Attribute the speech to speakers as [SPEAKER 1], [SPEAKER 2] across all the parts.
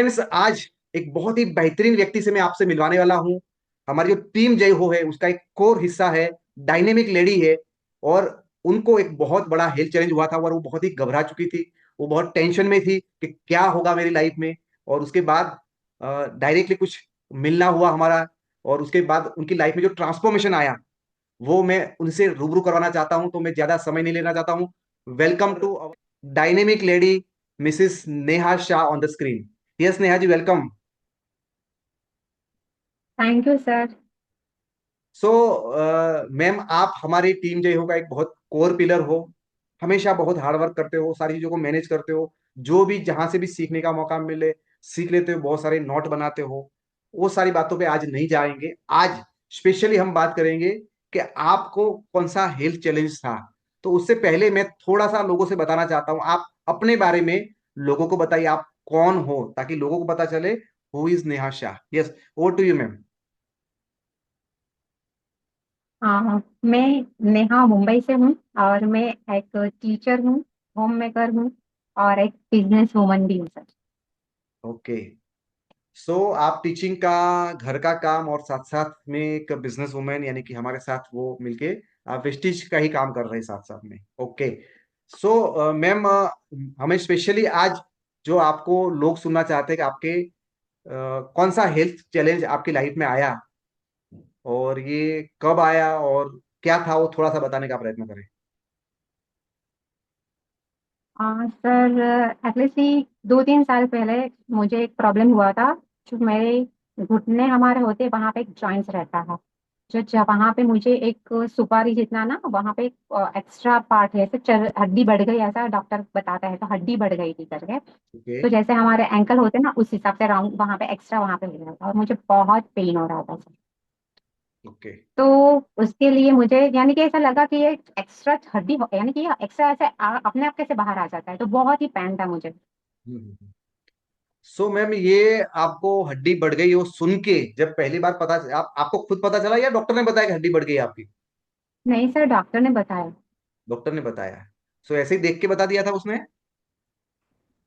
[SPEAKER 1] Friends, आज एक बहुत ही बेहतरीन व्यक्ति से मैं आपसे मिलवाने वाला हूं। हमारी जो टीम जय हो है उसका एक कोर हिस्सा है, डायनेमिक लेडी है। और उनको एक बहुत बड़ा हेल्थ चैलेंज हुआ था और वो बहुत ही घबरा चुकी थी। वो बहुत टेंशन में थी कि क्या होगा मेरी लाइफ में। और उसके बाद डायरेक्टली कुछ मिलना हुआ हमारा। और उसके बाद उनकी लाइफ में जो ट्रांसफॉर्मेशन आया वो मैं उनसे रूबरू करवाना चाहता हूं। तो मैं ज्यादा समय नहीं लेना चाहता हूं। Welcome to dynamic lady, Mrs Neha Shah on the screen. Yes Neha ji, welcome.
[SPEAKER 2] Thank you sir.
[SPEAKER 1] So ma'am, आप हमारी टीम जो होगा एक बहुत कोर पिलर हो। हमेशा बहुत हार्ड वर्क करते हो, सारी चीजों को मैनेज करते हो। जो भी जहां से भी सीखने का मौका मिले सीख लेते हो, बहुत सारे नोट बनाते हो। वो सारी बातों पे आज नहीं जाएंगे। आज स्पेशली हम बात करेंगे कि आपको कौन सा हेल्थ चैलेंज था। तो उससे पहले मैं थोड़ा सा लोगों से बताना चाहता हूँ, आप अपने बारे में लोगों को बताइए, आप कौन हो, ताकि लोगों को पता चले who is Neha Shah. Yes, over to you ma'am.
[SPEAKER 2] हाँ, मैं नेहा मुंबई से हूँ और मैं एक टीचर हूँ, होम मेकर हूँ और एक बिजनेस वूमन भी हूँ सर।
[SPEAKER 1] ओके। सो आप टीचिंग का, घर का काम और साथ साथ में एक बिजनेस वुमेन यानी कि हमारे साथ वो मिलके आप वेस्टिज का ही काम कर रहे हैं साथ साथ में। ओके। सो मैम, हमें स्पेशली आज जो आपको लोग सुनना चाहते हैं कि आपके कौन सा हेल्थ चैलेंज आपकी लाइफ में आया और ये कब आया और क्या था, वो थोड़ा सा बताने का प्रयत्न करें।
[SPEAKER 2] सर, एक्चुअली 2-3 साल पहले मुझे एक प्रॉब्लम हुआ था। जो मेरे घुटने हमारे होते वहाँ पे एक जॉइंट्स रहता है। जो वहाँ पे मुझे एक सुपारी जितना ना, वहाँ पे एक एक्स्ट्रा पार्ट है, ऐसे हड्डी बढ़ गई, ऐसा डॉक्टर बताता है, तो हड्डी बढ़ गई थी करके।
[SPEAKER 1] ओके।
[SPEAKER 2] तो जैसे हमारे एंकल होते हैं ना, उस हिसाब से राउंड वहां पे एक्स्ट्रा वहां पे हो रहा था और मुझे बहुत पेन हो रहा था सर।
[SPEAKER 1] ओके।
[SPEAKER 2] तो उसके लिए मुझे यानी कि ऐसा लगा कि ये एक्स्ट्रा हड्डी यानी कि एक्स्ट्रा ऐसे अपने आप कैसे बाहर आ जाता है, तो बहुत ही पेन था मुझे।
[SPEAKER 1] सो मैम, ये आपको हड्डी बढ़ गई वो सुन के जब पहली बार पता, आपको खुद पता चला या डॉक्टर ने बताया कि हड्डी बढ़ गई आपकी?
[SPEAKER 2] नहीं सर, डॉक्टर ने बताया।
[SPEAKER 1] डॉक्टर ने बताया। सो ऐसे ही देख के बता दिया था उसने?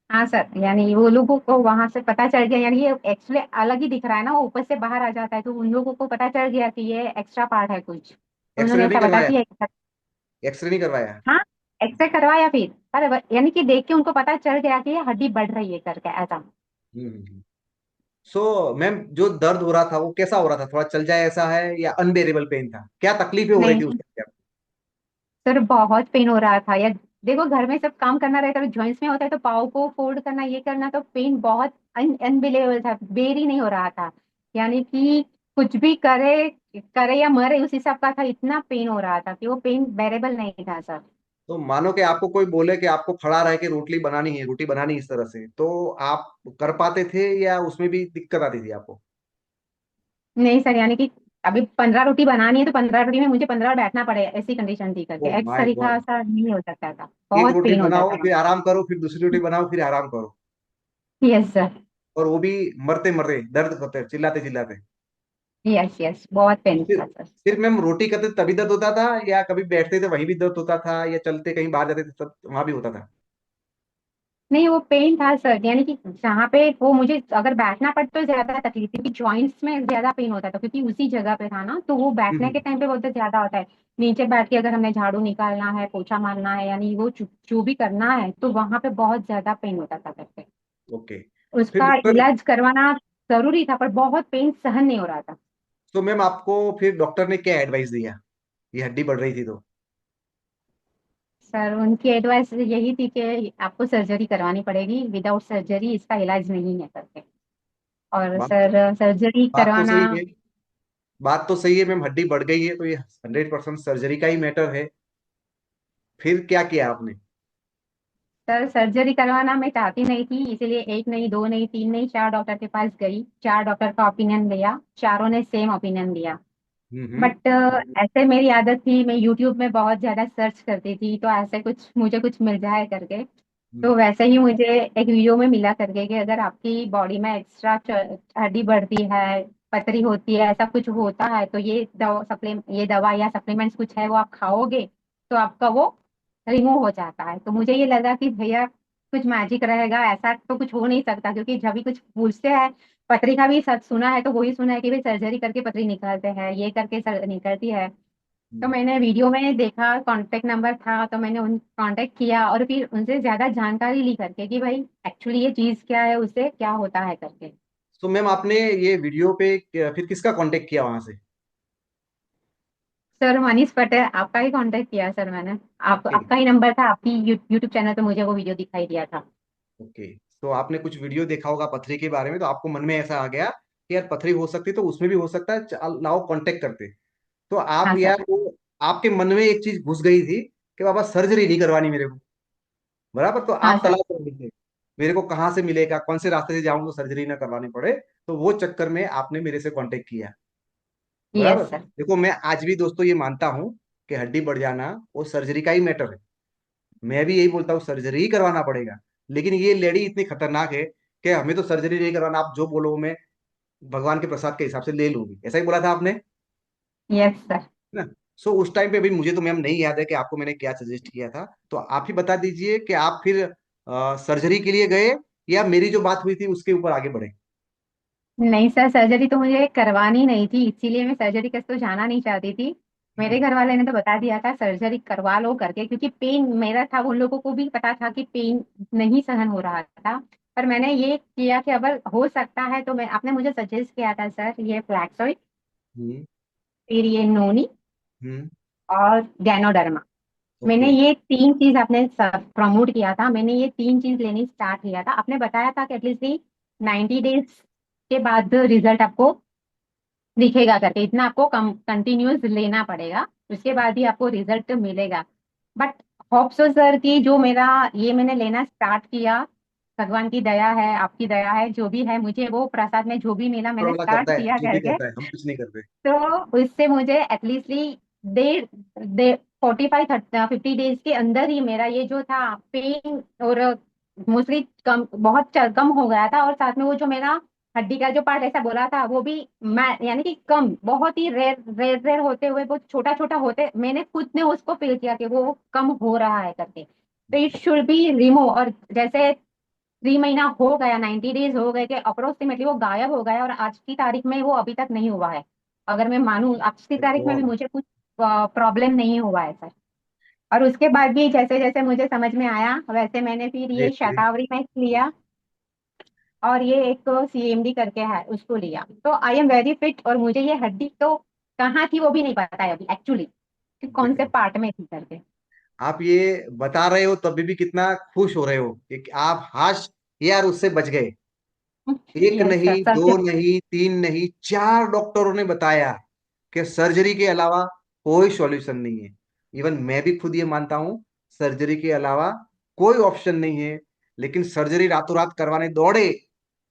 [SPEAKER 2] हाँ सर, यानी वो लोगों को वहां से पता चल गया, यानी ये एक्चुअली अलग ही दिख रहा है ना, वो ऊपर से बाहर आ जाता है, तो उन लोगों को पता चल गया कि ये एक्स्ट्रा पार्ट है कुछ, तो
[SPEAKER 1] एक्सरे
[SPEAKER 2] उन्होंने
[SPEAKER 1] नहीं
[SPEAKER 2] ऐसा बता
[SPEAKER 1] करवाया?
[SPEAKER 2] दिया।
[SPEAKER 1] एक्सरे नहीं करवाया?
[SPEAKER 2] हाँ, एक्सरे करवाया फिर, पर यानी कि देख के उनको पता चल गया कि ये हड्डी बढ़ रही है करके ऐसा।
[SPEAKER 1] सो मैम, जो दर्द हो रहा था वो कैसा हो रहा था? थोड़ा चल जाए ऐसा है या अनबेरेबल पेन था? क्या तकलीफें हो रही थी
[SPEAKER 2] नहीं
[SPEAKER 1] उसके अंदर?
[SPEAKER 2] सर, बहुत पेन हो रहा था यार। देखो, घर में सब काम करना रहता है, जॉइंट्स में होता है, तो पाँव को फोल्ड करना, ये करना, तो पेन बहुत अनबिलीवेबल था, बेर ही नहीं हो रहा था। यानी कि कुछ भी करे करे या मरे उस हिसाब का था, इतना पेन हो रहा था कि वो पेन बेरेबल नहीं था सर।
[SPEAKER 1] तो मानो कि आपको कोई बोले कि आपको खड़ा रह के रोटी बनानी है, रोटी बनानी है इस तरह से, तो आप कर पाते थे या उसमें भी दिक्कत आती थी आपको?
[SPEAKER 2] नहीं सर, यानी कि अभी 15 रोटी बनानी है तो 15 रोटी में मुझे 15 बैठना पड़े, ऐसी कंडीशन थी
[SPEAKER 1] ओ
[SPEAKER 2] करके, एक
[SPEAKER 1] माय
[SPEAKER 2] तरीका
[SPEAKER 1] गॉड।
[SPEAKER 2] सा नहीं हो सकता था,
[SPEAKER 1] एक
[SPEAKER 2] बहुत
[SPEAKER 1] रोटी
[SPEAKER 2] पेन होता
[SPEAKER 1] बनाओ
[SPEAKER 2] था।
[SPEAKER 1] फिर आराम करो, फिर दूसरी रोटी बनाओ फिर आराम करो।
[SPEAKER 2] Yes sir.
[SPEAKER 1] और वो भी मरते मरते, दर्द करते, चिल्लाते चिल्लाते।
[SPEAKER 2] यस यस, बहुत
[SPEAKER 1] तो
[SPEAKER 2] पेन
[SPEAKER 1] फिर
[SPEAKER 2] था सर।
[SPEAKER 1] सिर्फ मैम रोटी करते तभी दर्द होता था या कभी बैठते थे वहीं भी दर्द होता था, या चलते कहीं बाहर जाते थे तब वहां भी होता था?
[SPEAKER 2] नहीं, वो पेन था सर, यानी कि जहाँ पे वो मुझे अगर बैठना पड़ता तो ज्यादा तकलीफ थी, क्योंकि जॉइंट्स में ज्यादा पेन होता था, क्योंकि उसी जगह पे था ना, तो वो बैठने के
[SPEAKER 1] हम्म।
[SPEAKER 2] टाइम पे बहुत ज्यादा होता है। नीचे बैठ के अगर हमें झाड़ू निकालना है, पोछा मारना है, यानी वो जो भी करना है, तो वहां पे बहुत ज्यादा पेन होता था करके।
[SPEAKER 1] ओके। फिर
[SPEAKER 2] उसका
[SPEAKER 1] डॉक्टर,
[SPEAKER 2] इलाज करवाना जरूरी था, पर बहुत पेन सहन नहीं हो रहा था।
[SPEAKER 1] तो मैम आपको फिर डॉक्टर ने क्या एडवाइस दिया, ये हड्डी बढ़ रही थी तो?
[SPEAKER 2] सर, उनकी एडवाइस यही थी कि आपको सर्जरी करवानी पड़ेगी, विदाउट सर्जरी इसका इलाज नहीं है करके। और
[SPEAKER 1] बात तो
[SPEAKER 2] सर, सर्जरी
[SPEAKER 1] बात तो
[SPEAKER 2] करवाना।
[SPEAKER 1] सही है। बात तो सही है मैम, हड्डी बढ़ गई है तो ये 100% सर्जरी का ही मैटर है। फिर क्या किया आपने?
[SPEAKER 2] सर, सर्जरी करवाना मैं चाहती नहीं थी, इसीलिए एक नहीं, दो नहीं, तीन नहीं, 4 डॉक्टर के पास गई, 4 डॉक्टर का ओपिनियन लिया, चारों ने सेम ओपिनियन दिया।
[SPEAKER 1] हम्म।
[SPEAKER 2] बट ऐसे मेरी आदत थी, मैं यूट्यूब में बहुत ज्यादा सर्च करती थी, तो ऐसे कुछ मुझे कुछ मिल जाए करके। तो
[SPEAKER 1] हम्म।
[SPEAKER 2] वैसे ही मुझे एक वीडियो में मिला करके कि अगर आपकी बॉडी में एक्स्ट्रा हड्डी बढ़ती है, पतरी होती है, ऐसा कुछ होता है, तो ये दवा या सप्लीमेंट्स कुछ है, वो आप खाओगे तो आपका वो रिमूव हो जाता है। तो मुझे ये लगा कि भैया कुछ मैजिक रहेगा, ऐसा तो कुछ हो नहीं सकता, क्योंकि जब भी कुछ पूछते हैं, पथरी का भी सच सुना है तो वही सुना है कि भाई सर्जरी करके पथरी निकालते हैं, ये करके निकलती है। तो
[SPEAKER 1] हम्म।
[SPEAKER 2] मैंने वीडियो में देखा, कांटेक्ट नंबर था, तो मैंने उन कांटेक्ट किया और फिर उनसे ज्यादा जानकारी ली करके कि भाई एक्चुअली ये चीज क्या है, उससे क्या होता है करके।
[SPEAKER 1] तो मैम आपने ये वीडियो पे फिर किसका कांटेक्ट किया वहां से?
[SPEAKER 2] सर मनीष पटेल, आपका ही कांटेक्ट किया सर मैंने।
[SPEAKER 1] ओके।
[SPEAKER 2] आपका ही नंबर था, आपकी यूट्यूब चैनल पे मुझे वो वीडियो दिखाई दिया था।
[SPEAKER 1] ओके। तो आपने कुछ वीडियो देखा होगा पथरी के बारे में, तो आपको मन में ऐसा आ गया कि यार पथरी हो सकती है तो उसमें भी हो सकता है, लाओ कांटेक्ट करते। तो आप
[SPEAKER 2] हाँ सर।
[SPEAKER 1] यार वो आपके मन में एक चीज घुस गई थी कि बाबा सर्जरी नहीं करवानी मेरे को, बराबर? तो
[SPEAKER 2] हाँ
[SPEAKER 1] आप
[SPEAKER 2] सर।
[SPEAKER 1] तलाश कर रहे थे मेरे को कहाँ से मिलेगा, कौन से रास्ते से जाऊं तो सर्जरी ना करवानी पड़े। तो वो चक्कर में आपने मेरे से कांटेक्ट किया, बराबर?
[SPEAKER 2] Yes sir.
[SPEAKER 1] देखो मैं आज भी दोस्तों ये मानता हूँ कि हड्डी बढ़ जाना वो सर्जरी का ही मैटर है। मैं भी यही बोलता हूँ सर्जरी ही करवाना पड़ेगा। लेकिन ये लेडी इतनी खतरनाक है कि हमें तो सर्जरी नहीं करवाना, आप जो बोलो मैं भगवान के प्रसाद के हिसाब से ले लूंगी, ऐसा ही बोला था आपने, है
[SPEAKER 2] यस सर।
[SPEAKER 1] ना? सो उस टाइम पे भी मुझे तो मैम नहीं याद है कि आपको मैंने क्या सजेस्ट किया था। तो आप ही बता दीजिए कि आप फिर सर्जरी के लिए गए या मेरी जो बात हुई थी उसके ऊपर आगे बढ़े?
[SPEAKER 2] नहीं सर, सर्जरी तो मुझे करवानी नहीं थी, इसीलिए मैं सर्जरी के तो जाना नहीं चाहती थी। मेरे
[SPEAKER 1] हम्म।
[SPEAKER 2] घर वाले ने तो बता दिया था सर्जरी करवा लो करके, क्योंकि पेन मेरा था, उन लोगों को भी पता था कि पेन नहीं सहन हो रहा था। पर मैंने ये किया कि अगर हो सकता है तो मैं, आपने मुझे सजेस्ट किया था सर ये फ्लैक्स ऑयल,
[SPEAKER 1] हम्म।
[SPEAKER 2] फिर ये नोनी
[SPEAKER 1] हम्म।
[SPEAKER 2] और गैनोडर्मा। मैंने
[SPEAKER 1] ओके।
[SPEAKER 2] ये तीन चीज आपने प्रमोट किया था, मैंने ये तीन चीज लेनी स्टार्ट किया था। आपने बताया था कि एटलीस्ट 90 डेज के बाद रिजल्ट आपको दिखेगा करके, इतना आपको कंटिन्यूस लेना पड़ेगा, उसके बाद ही आपको रिजल्ट मिलेगा। बट होप सो सर कि जो मेरा ये मैंने लेना स्टार्ट किया, भगवान की दया है, आपकी दया है, जो भी है, मुझे वो प्रसाद में जो भी मिला
[SPEAKER 1] ऊपर
[SPEAKER 2] मैंने
[SPEAKER 1] वाला
[SPEAKER 2] स्टार्ट
[SPEAKER 1] करता है,
[SPEAKER 2] किया
[SPEAKER 1] जो भी
[SPEAKER 2] करके।
[SPEAKER 1] करता है हम कुछ नहीं करते।
[SPEAKER 2] तो उससे मुझे एटलीस्टली डेढ़ डे 45-50 डेज के अंदर ही मेरा ये जो था पेन और मोस्टली कम, कम हो गया था। और साथ में वो जो मेरा हड्डी का जो पार्ट ऐसा बोला था वो भी, मैं यानी कि कम, बहुत ही रेयर रेयर रेयर होते हुए बहुत छोटा छोटा होते, मैंने खुद ने उसको फील किया कि वो कम हो रहा है करके। तो इट शुड बी रिमूव। और जैसे 3 महीना हो गया, 90 डेज हो गए कि अप्रोक्सीमेटली वो गायब हो गया, और आज की तारीख में वो अभी तक नहीं हुआ है। अगर मैं मानूं, आज की तारीख में भी
[SPEAKER 1] गॉड।
[SPEAKER 2] मुझे कुछ प्रॉब्लम नहीं हुआ है सर। और उसके बाद भी जैसे जैसे मुझे समझ में आया, वैसे मैंने फिर ये
[SPEAKER 1] ग्रेट ग्रेट।
[SPEAKER 2] शतावरी मैक्स लिया, और ये एक सीएमडी करके है उसको लिया। तो आई एम वेरी फिट, और मुझे ये हड्डी तो कहाँ थी वो भी नहीं पता है अभी एक्चुअली, कि कौन से पार्ट में थी करके।
[SPEAKER 1] आप ये बता रहे हो तभी भी कितना खुश हो रहे हो कि आप हाश यार उससे बच गए। एक
[SPEAKER 2] यस
[SPEAKER 1] नहीं,
[SPEAKER 2] सर, सबसे।
[SPEAKER 1] दो नहीं, तीन नहीं, चार डॉक्टरों ने बताया कि सर्जरी के अलावा कोई सॉल्यूशन नहीं है। इवन मैं भी खुद ये मानता हूं सर्जरी के अलावा कोई ऑप्शन नहीं है। लेकिन सर्जरी रातों रात करवाने दौड़े,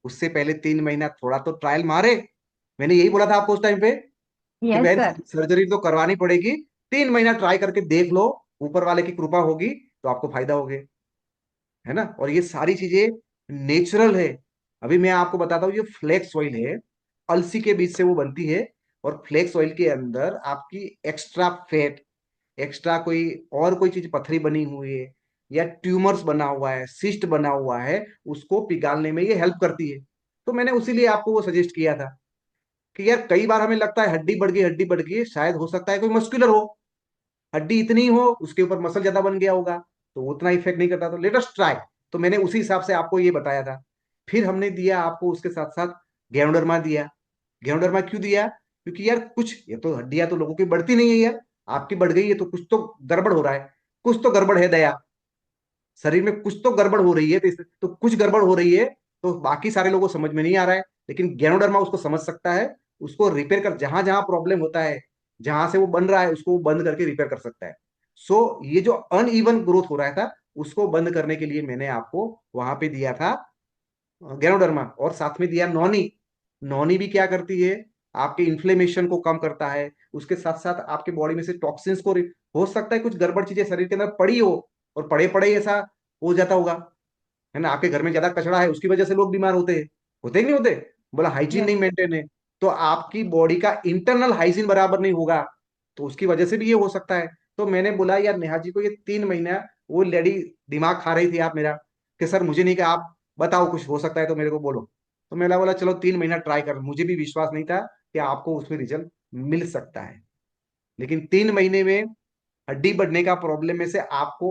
[SPEAKER 1] उससे पहले 3 महीना थोड़ा तो ट्रायल मारे। मैंने यही बोला था आपको उस टाइम पे कि
[SPEAKER 2] यस
[SPEAKER 1] बहन
[SPEAKER 2] सर।
[SPEAKER 1] सर्जरी तो करवानी पड़ेगी, 3 महीना ट्राई करके देख लो, ऊपर वाले की कृपा होगी तो आपको फायदा होगी, है ना? और ये सारी चीजें नेचुरल है। अभी मैं आपको बताता हूँ, ये फ्लेक्स ऑयल है, अलसी के बीज से वो बनती है। और फ्लेक्स ऑयल के अंदर आपकी एक्स्ट्रा फैट, एक्स्ट्रा कोई और कोई चीज पथरी बनी हुई है या ट्यूमर्स बना हुआ है, सिस्ट बना हुआ है, उसको पिघालने में ये हेल्प करती है। तो मैंने उसीलिए आपको वो सजेस्ट किया था कि यार कई बार हमें लगता है हड्डी बढ़ गई, हड्डी बढ़ गई, शायद हो सकता है कोई मस्कुलर हो, हड्डी इतनी हो उसके ऊपर मसल ज्यादा बन गया होगा, तो उतना इफेक्ट नहीं करता, तो लेट अस ट्राई। तो मैंने उसी हिसाब से आपको ये बताया था। फिर हमने दिया आपको उसके साथ साथ गेनोडर्मा दिया। गेनोडर्मा क्यों दिया? क्योंकि यार कुछ, ये तो हड्डियां तो लोगों की बढ़ती नहीं है यार, आपकी बढ़ गई है तो कुछ तो गड़बड़ हो रहा है, कुछ तो गड़बड़ है दया, शरीर में कुछ तो गड़बड़ हो रही है, तो कुछ गड़बड़ हो रही है। तो बाकी सारे लोगों को समझ में नहीं आ रहा है, लेकिन गैनोडर्मा उसको समझ सकता है, उसको रिपेयर कर, जहां जहां प्रॉब्लम होता है, जहां से वो बन रहा है उसको वो बंद करके रिपेयर कर सकता है। सो ये जो अनइवन ग्रोथ हो रहा था उसको बंद करने के लिए मैंने आपको वहां पे दिया था गैनोडर्मा, और साथ में दिया नॉनी। नॉनी भी क्या करती है, आपके इन्फ्लेमेशन को कम करता है, उसके साथ साथ आपके बॉडी में से टॉक्सिन्स को हो सकता है कुछ गड़बड़ चीजें शरीर के अंदर पड़ी हो, और पड़े पड़े ही ऐसा हो जाता होगा, है ना? आपके घर में ज्यादा कचरा है उसकी वजह से लोग बीमार होते हैं, होते कि नहीं होते? बोला हाइजीन
[SPEAKER 2] यस।
[SPEAKER 1] नहीं मेंटेन है, तो आपकी बॉडी का इंटरनल हाइजीन बराबर नहीं होगा, तो उसकी वजह से भी ये हो सकता है। तो मैंने बोला यार नेहा जी को ये 3 महीना, वो लेडी दिमाग खा रही थी आप मेरा कि सर मुझे नहीं, कि आप बताओ कुछ हो सकता है तो मेरे को बोलो। तो मैंने बोला चलो 3 महीना ट्राई कर, मुझे भी विश्वास नहीं था कि आपको उसमें रिजल्ट मिल सकता है। लेकिन 3 महीने में हड्डी बढ़ने का प्रॉब्लम में से आपको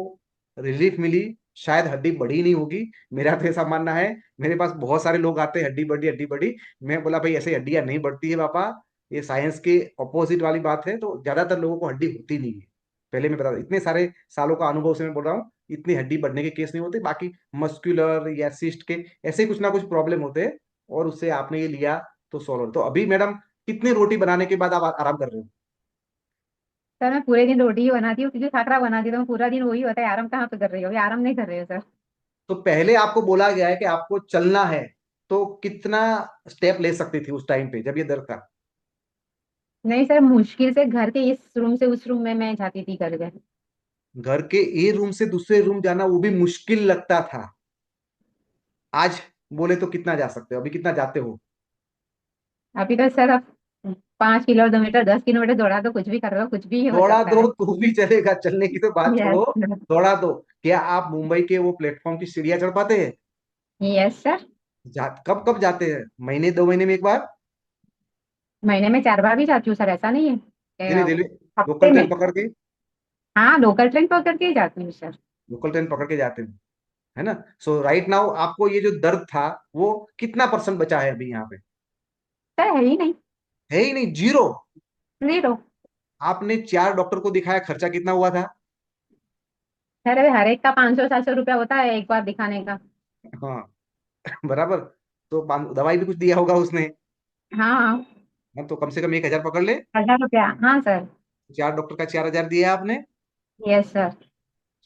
[SPEAKER 1] रिलीफ मिली। शायद हड्डी बढ़ी नहीं होगी, मेरा तो ऐसा मानना है। मेरे पास बहुत सारे लोग आते हैं हड्डी बढ़ी हड्डी बढ़ी। मैं बोला भाई ऐसे हड्डियां नहीं बढ़ती है पापा, ये साइंस के ऑपोजिट वाली बात है। तो ज्यादातर लोगों को हड्डी होती नहीं है। पहले मैं बता, इतने सारे सालों का अनुभव से मैं बोल रहा हूँ, इतनी हड्डी बढ़ने के केस नहीं होते। बाकी मस्कुलर या सिस्ट के ऐसे कुछ ना कुछ प्रॉब्लम होते हैं, और उससे आपने ये लिया तो सॉल्व। तो अभी मैडम कितनी रोटी बनाने के बाद आप आराम कर रहे हो?
[SPEAKER 2] सर मैं पूरे दिन रोटी ही बनाती हूँ, क्योंकि खाखरा बनाती हूँ तो पूरा दिन वही होता है। आराम कहाँ पे कर रही हो, अभी आराम नहीं कर रही हो सर।
[SPEAKER 1] तो पहले आपको बोला गया है कि आपको चलना है, तो कितना स्टेप ले सकती थी उस टाइम पे जब ये दर्द था?
[SPEAKER 2] नहीं सर, मुश्किल से घर के इस रूम से उस रूम में मैं जाती थी करके।
[SPEAKER 1] घर के ए रूम से दूसरे रूम जाना वो भी मुश्किल लगता था। आज बोले तो कितना जा सकते हो, अभी कितना जाते हो?
[SPEAKER 2] अभी तो सर अब 5 किलोमीटर 10 किलोमीटर दौड़ा दो, कुछ भी कर रहे हो, कुछ भी हो
[SPEAKER 1] दौड़ा
[SPEAKER 2] सकता
[SPEAKER 1] दो
[SPEAKER 2] है।
[SPEAKER 1] तो भी चलेगा, चलने की तो बात
[SPEAKER 2] यस
[SPEAKER 1] छोड़ो। दौड़ा दो। क्या आप मुंबई के वो प्लेटफॉर्म की सीढ़ियां चढ़ पाते हैं?
[SPEAKER 2] Yes sir.
[SPEAKER 1] कब कब जाते हैं, महीने 2 महीने में एक बार?
[SPEAKER 2] महीने में 4 बार भी जाती हूँ सर, ऐसा नहीं है
[SPEAKER 1] रेलवे रेलवे लोकल
[SPEAKER 2] हफ्ते
[SPEAKER 1] ट्रेन
[SPEAKER 2] में।
[SPEAKER 1] पकड़ के?
[SPEAKER 2] हाँ, लोकल ट्रेन पकड़ के ही जाती हूँ सर।
[SPEAKER 1] लोकल ट्रेन पकड़ के जाते हैं, है ना? सो राइट नाउ आपको ये जो दर्द था वो कितना परसेंट बचा है अभी यहाँ पे?
[SPEAKER 2] सर है ही नहीं।
[SPEAKER 1] है ही नहीं, जीरो।
[SPEAKER 2] 0।
[SPEAKER 1] आपने 4 डॉक्टर को दिखाया, खर्चा कितना हुआ था?
[SPEAKER 2] सर अभी हर एक का 500 700 रुपया होता है एक बार दिखाने का।
[SPEAKER 1] हाँ, बराबर। तो दवाई भी कुछ दिया होगा उसने।
[SPEAKER 2] हाँ हाँ।
[SPEAKER 1] हाँ, तो कम से कम 1,000 पकड़ ले।
[SPEAKER 2] 1000 रुपया, हाँ सर।
[SPEAKER 1] 4 डॉक्टर का 4,000 दिया आपने।
[SPEAKER 2] Yes sir.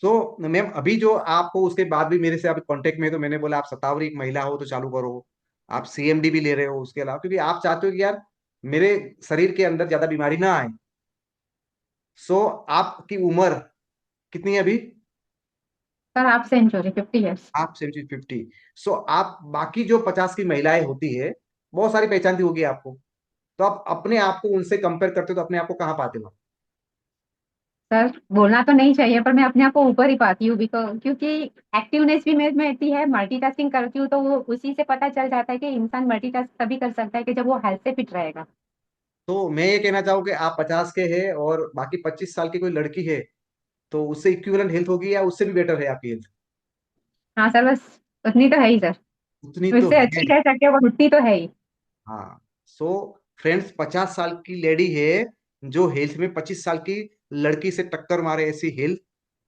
[SPEAKER 1] सो मैम अभी जो आपको उसके बाद भी मेरे से आप कांटेक्ट में, तो मैंने बोला आप शतावरी एक महिला हो तो चालू करो। आप सीएमडी भी ले रहे हो उसके अलावा, क्योंकि आप चाहते हो कि यार मेरे शरीर के अंदर ज्यादा बीमारी ना आए। सो आपकी उम्र कितनी है अभी?
[SPEAKER 2] सर आप सेंचुरी 50 इयर्स।
[SPEAKER 1] आप 50। सो आप बाकी जो 50 की महिलाएं होती है, बहुत सारी पहचानती होगी आपको। तो आप अपने आप को उनसे कंपेयर करते हो तो अपने आप को कहाँ पाते हो?
[SPEAKER 2] सर बोलना तो नहीं चाहिए, पर मैं अपने आप को ऊपर ही पाती हूँ, क्योंकि एक्टिवनेस भी मेरे में इतनी है, मल्टीटास्किंग करती हूँ, तो वो उसी से पता चल जाता है कि इंसान मल्टीटास्क तभी कर सकता है कि जब वो हेल्थ से फिट रहेगा।
[SPEAKER 1] तो मैं ये कहना चाहूँ कि आप 50 के हैं और बाकी 25 साल की कोई लड़की है, तो उससे इक्विवेलेंट हेल्थ होगी या उससे भी बेटर है आपकी हेल्थ?
[SPEAKER 2] हाँ सर, बस उतनी तो है ही सर।
[SPEAKER 1] उतनी तो
[SPEAKER 2] उससे
[SPEAKER 1] है।
[SPEAKER 2] अच्छी कह सकते हो, पर उतनी तो है ही।
[SPEAKER 1] हाँ। सो फ्रेंड्स, 50 साल की लेडी है जो हेल्थ में 25 साल की लड़की से टक्कर मारे, ऐसी हेल्थ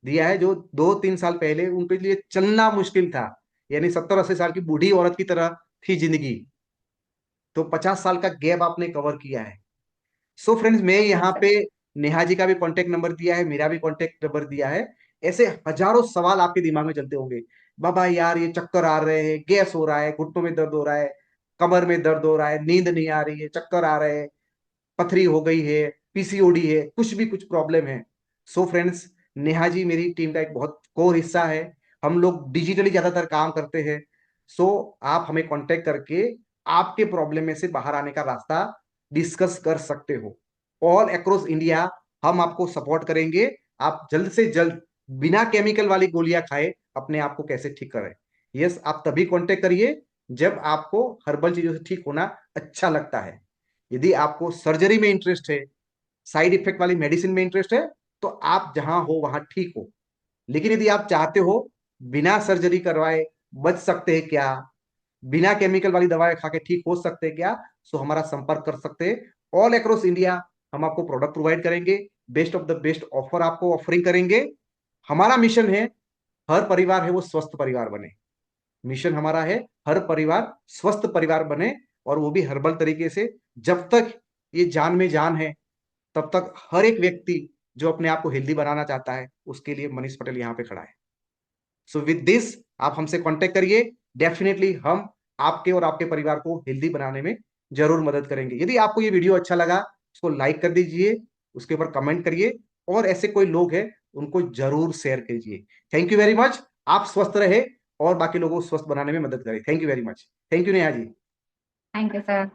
[SPEAKER 1] दिया है। जो 2-3 साल पहले उनके लिए चलना मुश्किल था, यानी 70-80 साल की बूढ़ी औरत की तरह थी जिंदगी। तो 50 साल का गैप आपने कवर किया है। सो फ्रेंड्स, मैं
[SPEAKER 2] यस
[SPEAKER 1] यहाँ
[SPEAKER 2] सर।
[SPEAKER 1] पे नेहा जी का भी कांटेक्ट नंबर दिया है, मेरा भी कांटेक्ट नंबर दिया है। ऐसे हजारों सवाल आपके दिमाग में चलते होंगे। बाबा यार ये चक्कर आ रहे हैं, गैस हो रहा है, घुटनों में दर्द हो रहा है, कमर में दर्द हो रहा है, नींद नहीं आ रही है, चक्कर आ रहे हैं, पथरी हो गई है, पीसीओडी है, कुछ भी कुछ प्रॉब्लम है। सो फ्रेंड्स, नेहा जी मेरी टीम का एक बहुत कोर हिस्सा है। हम लोग डिजिटली ज्यादातर काम करते हैं। सो आप हमें कांटेक्ट करके आपके प्रॉब्लम में से बाहर आने का रास्ता डिस्कस कर सकते हो। ऑल अक्रॉस इंडिया हम आपको सपोर्ट करेंगे। आप जल्द से जल्द बिना केमिकल वाली गोलियां खाए अपने आप को कैसे ठीक करें। यस, आप तभी कांटेक्ट करिए जब आपको हर्बल चीजों से ठीक होना अच्छा लगता है। यदि आपको सर्जरी में इंटरेस्ट है, साइड इफेक्ट वाली मेडिसिन में इंटरेस्ट है, तो आप जहां हो वहां ठीक हो। लेकिन यदि आप चाहते हो बिना सर्जरी करवाए बच सकते हैं क्या, बिना केमिकल वाली दवाएं खा के ठीक हो सकते हैं क्या, सो हमारा संपर्क कर सकते हैं। ऑल अक्रॉस इंडिया हम आपको प्रोडक्ट प्रोवाइड करेंगे, best of the best offer आपको ऑफरिंग करेंगे। हमारा मिशन है हर परिवार है वो स्वस्थ परिवार बने। मिशन हमारा है हर परिवार स्वस्थ परिवार बने, और वो भी हर्बल तरीके से। जब तक ये जान में जान है तब तक हर एक व्यक्ति जो अपने आप को हेल्दी बनाना चाहता है उसके लिए मनीष पटेल यहाँ पे खड़ा है। सो विद दिस आप हमसे कांटेक्ट करिए। डेफिनेटली हम आपके और आपके परिवार को हेल्दी बनाने में जरूर मदद करेंगे। यदि आपको ये वीडियो अच्छा लगा उसको लाइक कर दीजिए, उसके ऊपर कमेंट करिए, और ऐसे कोई लोग हैं उनको जरूर शेयर कीजिए। Thank you very much. आप स्वस्थ रहे और बाकी लोगों को स्वस्थ बनाने में मदद करें। Thank you very much. Thank you Neha ji.
[SPEAKER 2] Thank you sir.